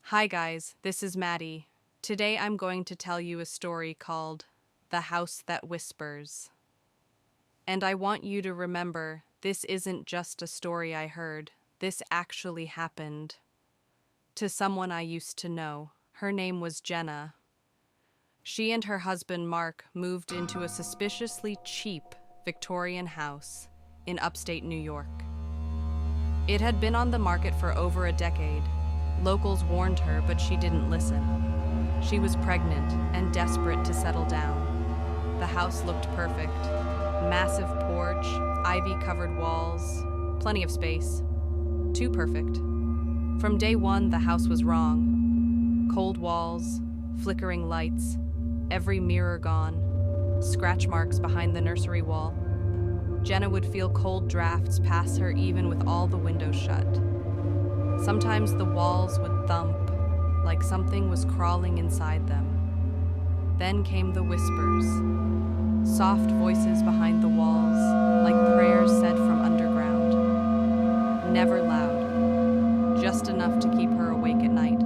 Hi guys, this is Maddy. Today I'm going to tell you a story called The House That Whispers. And I want you to remember, this isn't just a story I heard. This actually happened. To someone I used to know. Her name was Jenna. She and her husband Mark moved into a suspiciously cheap Victorian house in upstate New York. It had been on the market for over a decade. Locals warned her, but she didn't listen. She was pregnant and desperate to settle down. The house looked perfect. Massive porch, ivy-covered walls, plenty of space. Too perfect. From day one, the house was wrong. Cold walls, flickering lights, every mirror gone, scratch marks behind the nursery wall. Jenna would feel cold drafts pass her even with all the windows shut. Sometimes the walls would thump, like something was crawling inside them. Then came the whispers, soft voices behind the walls, like prayers said from underground. Never loud, just enough to keep her awake at night.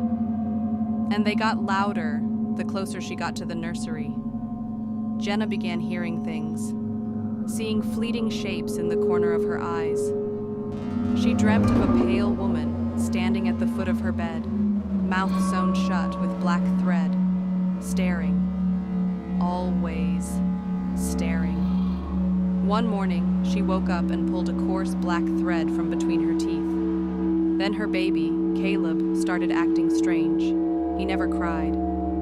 And they got louder the closer she got to the nursery. Jenna began hearing things, seeing fleeting shapes in the corner of her eyes. She dreamt of a pale woman standing at the foot of her bed, mouth sewn shut with black thread, staring, always staring. One morning, she woke up and pulled a coarse black thread from between her teeth. Then her baby, Caleb, started acting strange. He never cried.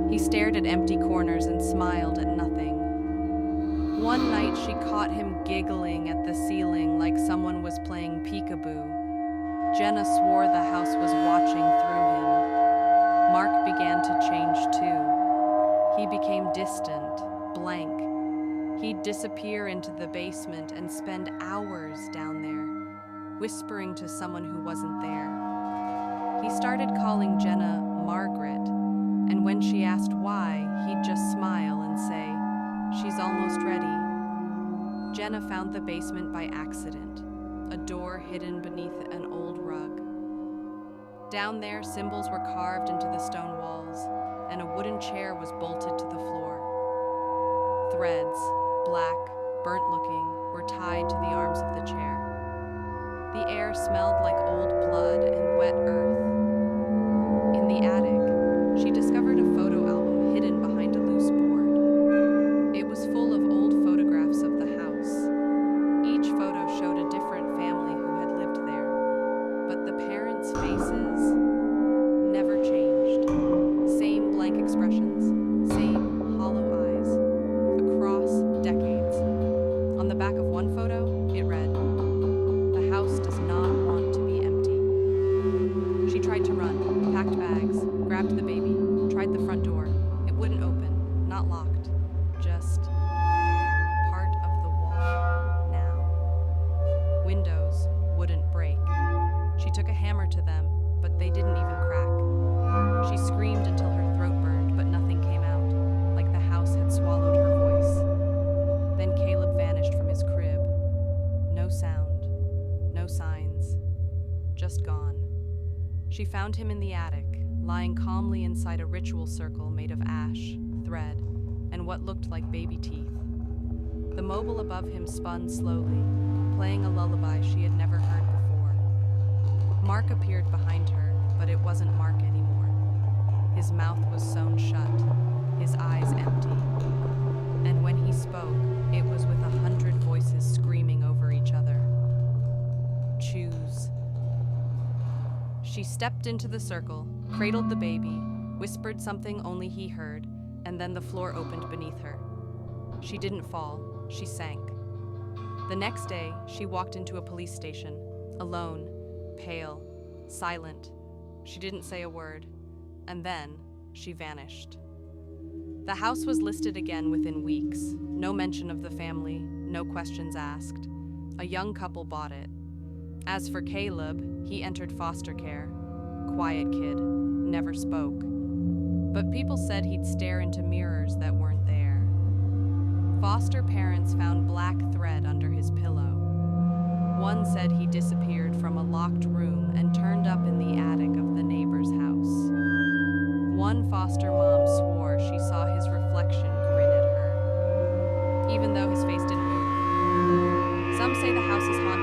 He stared at empty corners and smiled at nothing. One night, she caught him giggling at the ceiling like someone was playing peekaboo. Jenna swore the house was watching through him. Mark began to change too. He became distant, blank. He'd disappear into the basement and spend hours down there, whispering to someone who wasn't there. He started calling Jenna Margaret, and when she asked why, he'd just smile and say, "She's almost ready." Jenna found the basement by accident, a door hidden beneath an old rug. Down there, symbols were carved into the stone walls, and a wooden chair was bolted to the floor. Threads, black, burnt-looking, were tied to the arms of the chair. The air smelled like old blood and wet earth. In the attic, she discovered a photo album hidden behind a loose board. It was full of old photographs of the house. Each photo showed a different family who had lived there, but the parents' faces never changed. Same blank expressions, same hollow eyes, across decades. On the back of one photo, it read, "The house does not want to be empty." She tried to run, packed bags, grabbed the baby, tried the front door. It wouldn't open, not locked, just part of the wall now. Windows wouldn't break. She took a hammer to them, but they didn't even crack. She screamed until her throat burned, but nothing came out, like the house had swallowed her voice. Then Caleb vanished from his crib. No sound, no signs, just gone. She found him in the attic, lying calmly inside a ritual circle made of ash, thread, and what looked like baby teeth. The mobile above him spun slowly, playing a lullaby she had never heard before. Mark appeared behind her, but it wasn't Mark anymore. His mouth was sewn shut, his eyes empty. And when he spoke, it was with 100 voices screaming over each other. Choose. She stepped into the circle, cradled the baby, whispered something only he heard, and then the floor opened beneath her. She didn't fall, she sank. The next day, she walked into a police station, alone, pale, silent. She didn't say a word, and then she vanished. The house was listed again within weeks. No mention of the family, no questions asked. A young couple bought it. As for Caleb, he entered foster care. Quiet kid, never spoke. But people said he'd stare into mirrors that weren't there. Foster parents found black thread under his pillow. One said he disappeared from a locked room and turned up in the attic of the neighbor's house. One foster mom swore she saw his reflection grin at her, even though his face didn't move. Some say the house is haunted